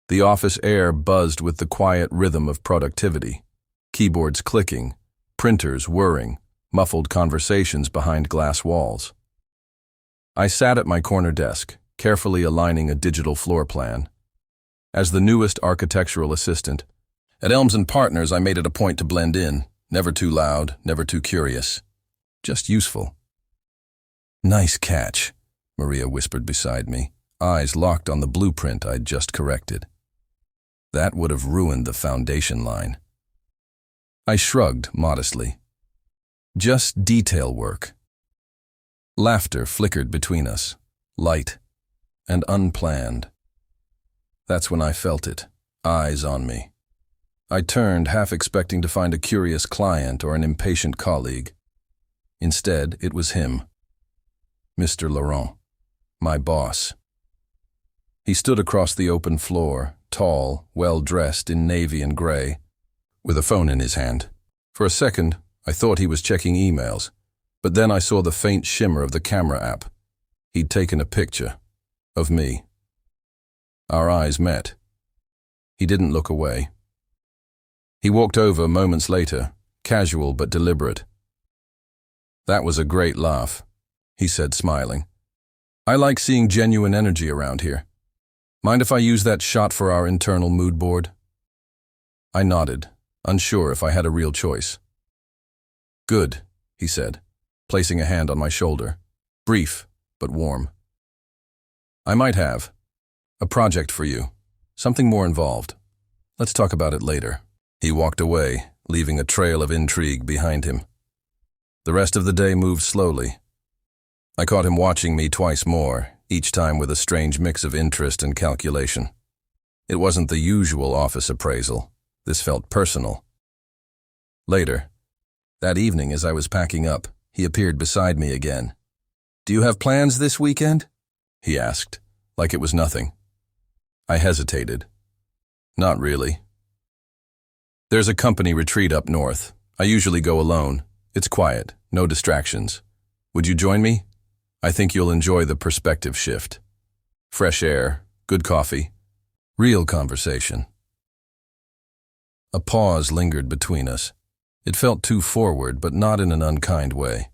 The office air buzzed with the quiet rhythm of productivity. Keyboards clicking, printers whirring, muffled conversations behind glass walls. I sat at my corner desk, carefully aligning a digital floor plan. As the newest architectural assistant, at Elms & Partners I made it a point to blend in, never too loud, never too curious. Just useful. "Nice catch," Maria whispered beside me, eyes locked on the blueprint I'd just corrected. That would have ruined the foundation line. I shrugged modestly. Just detail work. Laughter flickered between us, light and unplanned. That's when I felt it, eyes on me. I turned, half expecting to find a curious client or an impatient colleague. Instead, it was him. Mr. Laurent, my boss. He stood across the open floor, tall, well-dressed in navy and gray, with a phone in his hand. For a second, I thought he was checking emails, but then I saw the faint shimmer of the camera app. He'd taken a picture of me. Our eyes met. He didn't look away. He walked over moments later, casual but deliberate. "That was a great laugh," he said, smiling. "I like seeing genuine energy around here. Mind if I use that shot for our internal mood board?" I nodded, unsure if I had a real choice. "Good," he said, placing a hand on my shoulder, brief but warm. "I might have a project for you, something more involved. Let's talk about it later." He walked away, leaving a trail of intrigue behind him. The rest of the day moved slowly. I caught him watching me twice more, each time with a strange mix of interest and calculation. It wasn't the usual office appraisal. This felt personal. Later, that evening as I was packing up, he appeared beside me again. "Do you have plans this weekend?" he asked, like it was nothing. I hesitated. "Not really. There's a company retreat up north. I usually go alone. It's quiet, no distractions. Would you join me? I think you'll enjoy the perspective shift. Fresh air, good coffee, real conversation." A pause lingered between us. It felt too forward, but not in an unkind way.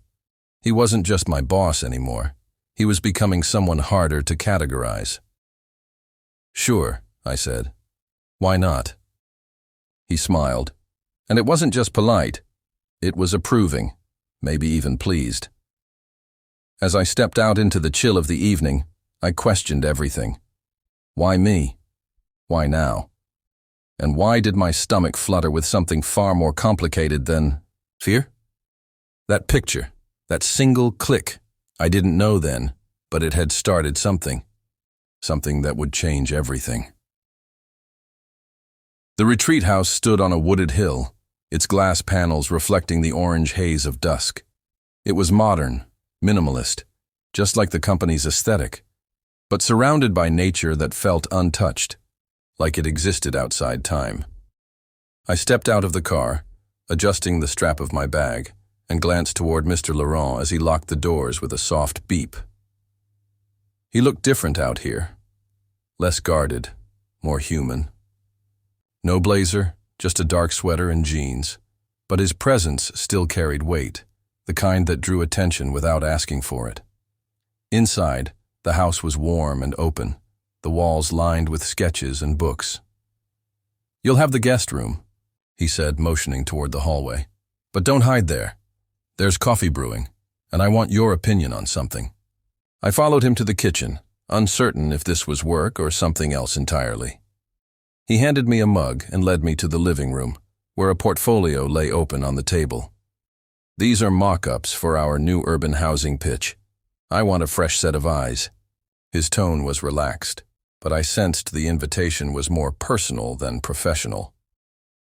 He wasn't just my boss anymore. He was becoming someone harder to categorize. "Sure," I said. "Why not?" He smiled, and it wasn't just polite. It was approving, maybe even pleased. As I stepped out into the chill of the evening, I questioned everything. Why me? Why now? And why did my stomach flutter with something far more complicated than fear? That picture, that single click, I didn't know then, but it had started something. Something that would change everything. The retreat house stood on a wooded hill, its glass panels reflecting the orange haze of dusk. It was modern, minimalist, just like the company's aesthetic, but surrounded by nature that felt untouched, like it existed outside time. I stepped out of the car, adjusting the strap of my bag, and glanced toward Mr. Laurent as he locked the doors with a soft beep. He looked different out here, less guarded, more human. No blazer, just a dark sweater and jeans, but his presence still carried weight, the kind that drew attention without asking for it. Inside, the house was warm and open, the walls lined with sketches and books. "You'll have the guest room," he said, motioning toward the hallway. "But don't hide there. There's coffee brewing, and I want your opinion on something." I followed him to the kitchen, uncertain if this was work or something else entirely. He handed me a mug and led me to the living room, where a portfolio lay open on the table. "These are mock-ups for our new urban housing pitch. I want a fresh set of eyes." His tone was relaxed, but I sensed the invitation was more personal than professional.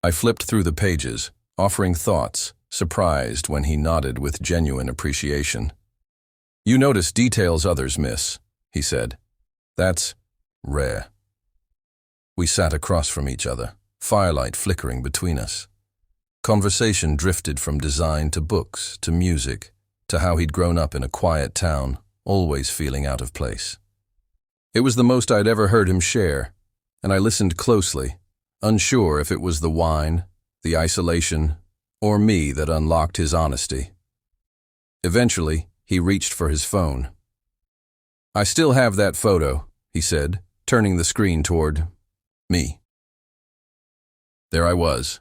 I flipped through the pages, offering thoughts, surprised when he nodded with genuine appreciation. "You notice details others miss," he said. "That's rare." We sat across from each other, firelight flickering between us. Conversation drifted from design to books, to music, to how he'd grown up in a quiet town, always feeling out of place. It was the most I'd ever heard him share, and I listened closely, unsure if it was the wine, the isolation, or me that unlocked his honesty. Eventually, he reached for his phone. "I still have that photo," he said, turning the screen toward me. There I was,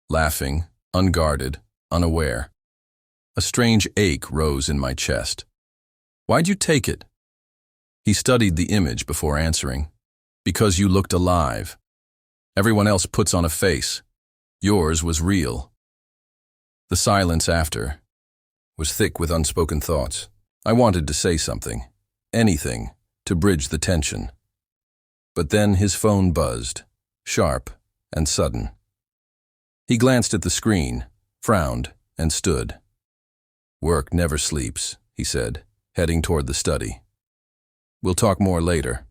laughing, unguarded, unaware. A strange ache rose in my chest. "Why'd you take it?" He studied the image before answering. "Because you looked alive. Everyone else puts on a face. Yours was real." The silence after was thick with unspoken thoughts. I wanted to say something, anything, to bridge the tension. But then his phone buzzed, sharp and sudden. He glanced at the screen, frowned, and stood. "Work never sleeps," he said, heading toward the study. "We'll talk more later."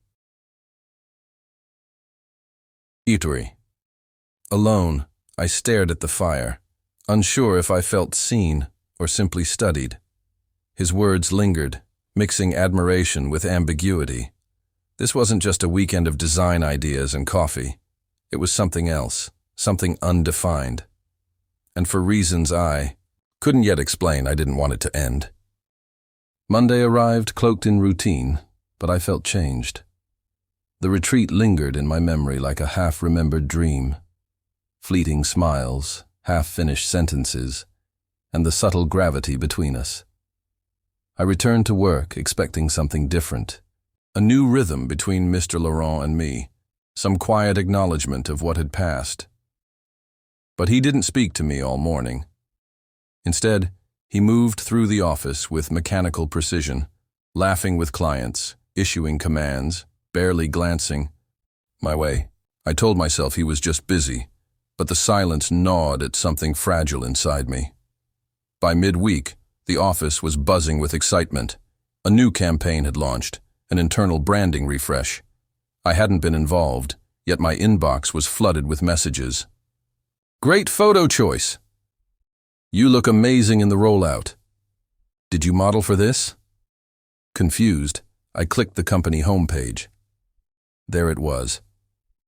Eatery. Alone, I stared at the fire, unsure if I felt seen or simply studied. His words lingered, mixing admiration with ambiguity. This wasn't just a weekend of design ideas and coffee. It was something else, something undefined. And for reasons I couldn't yet explain, I didn't want it to end. Monday arrived cloaked in routine, but I felt changed. The retreat lingered in my memory like a half-remembered dream. Fleeting smiles, half-finished sentences, and the subtle gravity between us. I returned to work expecting something different. A new rhythm between Mr. Laurent and me, some quiet acknowledgement of what had passed. But he didn't speak to me all morning. Instead, he moved through the office with mechanical precision, laughing with clients, issuing commands, barely glancing my way. I told myself he was just busy, but the silence gnawed at something fragile inside me. By midweek, the office was buzzing with excitement. A new campaign had launched, an internal branding refresh. I hadn't been involved, yet my inbox was flooded with messages. "Great photo choice! You look amazing in the rollout. Did you model for this?" Confused, I clicked the company homepage. There it was.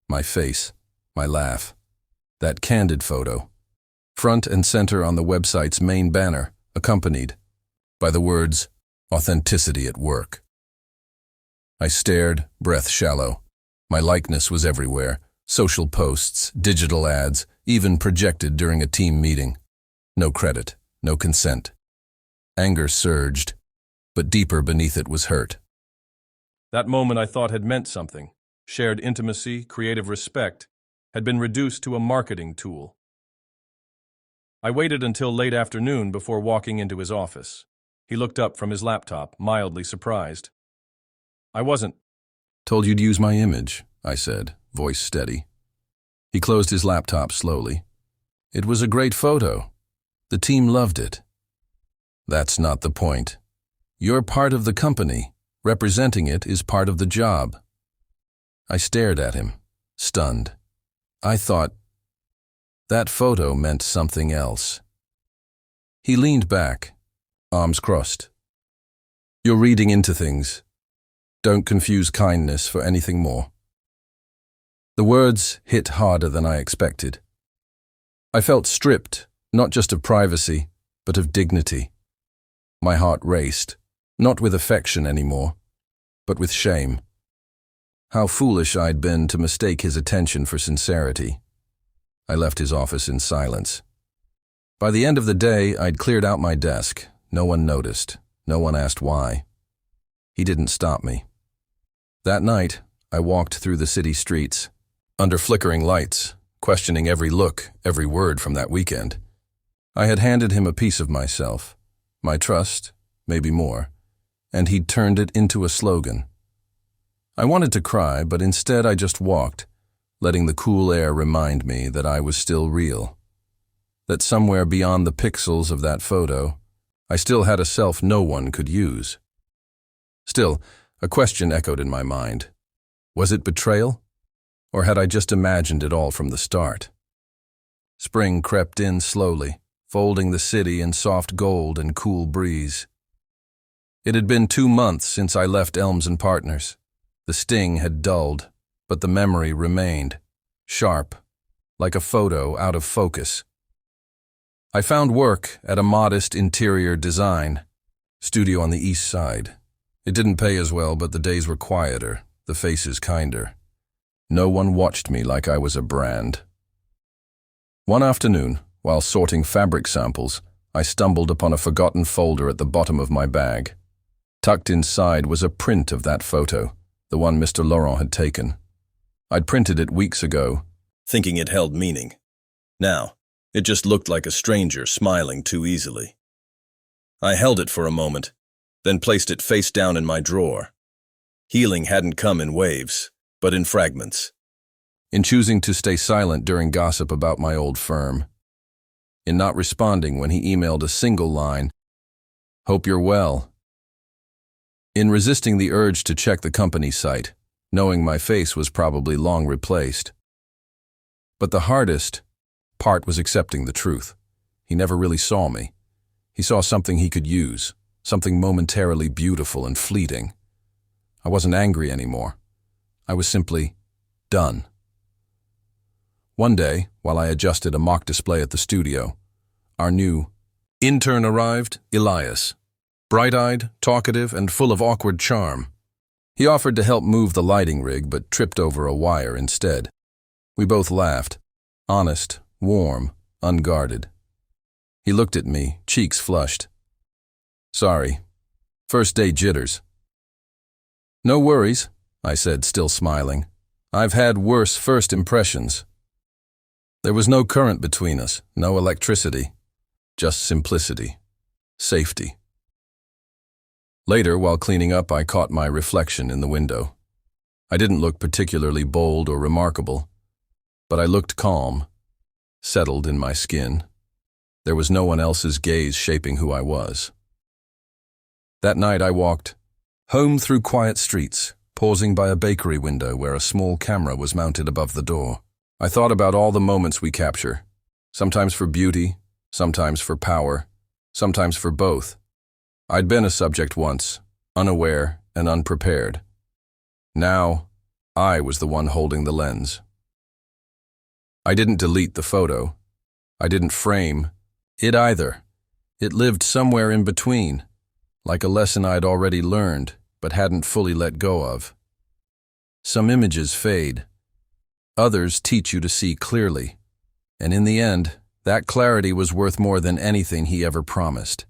My face, my laugh. That candid photo. Front and center on the website's main banner, accompanied by the words, "Authenticity at Work." I stared, breath shallow. My likeness was everywhere. Social posts, digital ads, even projected during a team meeting. No credit, no consent. Anger surged, but deeper beneath it was hurt. That moment I thought had meant something. Shared intimacy, creative respect, had been reduced to a marketing tool. I waited until late afternoon before walking into his office. He looked up from his laptop, mildly surprised. "I wasn't." "Told you'd use my image," I said, voice steady. He closed his laptop slowly. "It was a great photo. The team loved it." "That's not the point. You're part of the company. Representing it is part of the job." I stared at him, stunned. I thought that photo meant something else. He leaned back, arms crossed. "You're reading into things. Don't confuse kindness for anything more." The words hit harder than I expected. I felt stripped, not just of privacy, but of dignity. My heart raced, not with affection anymore, but with shame. How foolish I'd been to mistake his attention for sincerity. I left his office in silence. By the end of the day, I'd cleared out my desk. No one noticed. No one asked why. He didn't stop me. That night, I walked through the city streets, under flickering lights, questioning every look, every word from that weekend. I had handed him a piece of myself, my trust, maybe more, and he'd turned it into a slogan. I wanted to cry, but instead I just walked, letting the cool air remind me that I was still real. That somewhere beyond the pixels of that photo, I still had a self no one could use. Still, a question echoed in my mind. Was it betrayal? Or had I just imagined it all from the start? Spring crept in slowly, folding the city in soft gold and cool breeze. It had been 2 months since I left Elms & Partners. The sting had dulled, but the memory remained, sharp, like a photo out of focus. I found work at a modest interior design studio on the east side. It didn't pay as well, but the days were quieter, the faces kinder. No one watched me like I was a brand. One afternoon, while sorting fabric samples, I stumbled upon a forgotten folder at the bottom of my bag. Tucked inside was a print of that photo, the one Mr. Laurent had taken. I'd printed it weeks ago, thinking it held meaning. Now, it just looked like a stranger smiling too easily. I held it for a moment, then placed it face down in my drawer. Healing hadn't come in waves, but in fragments. In choosing to stay silent during gossip about my old firm. In not responding when he emailed a single line, "Hope you're well." In resisting the urge to check the company site, knowing my face was probably long replaced. But the hardest part was accepting the truth. He never really saw me. He saw something he could use, something momentarily beautiful and fleeting. I wasn't angry anymore. I was simply done. One day, while I adjusted a mock display at the studio, our new intern arrived, Elias. Bright-eyed, talkative, and full of awkward charm. He offered to help move the lighting rig, but tripped over a wire instead. We both laughed, honest, warm, unguarded. He looked at me, cheeks flushed. "Sorry. First day jitters." "No worries," I said, still smiling. "I've had worse first impressions." There was no current between us, no electricity, just simplicity, safety. Later, while cleaning up, I caught my reflection in the window. I didn't look particularly bold or remarkable, but I looked calm, settled in my skin. There was no one else's gaze shaping who I was. That night I walked home through quiet streets, pausing by a bakery window where a small camera was mounted above the door. I thought about all the moments we capture, sometimes for beauty, sometimes for power, sometimes for both. I'd been a subject once, unaware and unprepared. Now, I was the one holding the lens. I didn't delete the photo. I didn't frame it either. It lived somewhere in between, like a lesson I'd already learned but hadn't fully let go of. Some images fade. Others teach you to see clearly. And in the end, that clarity was worth more than anything he ever promised.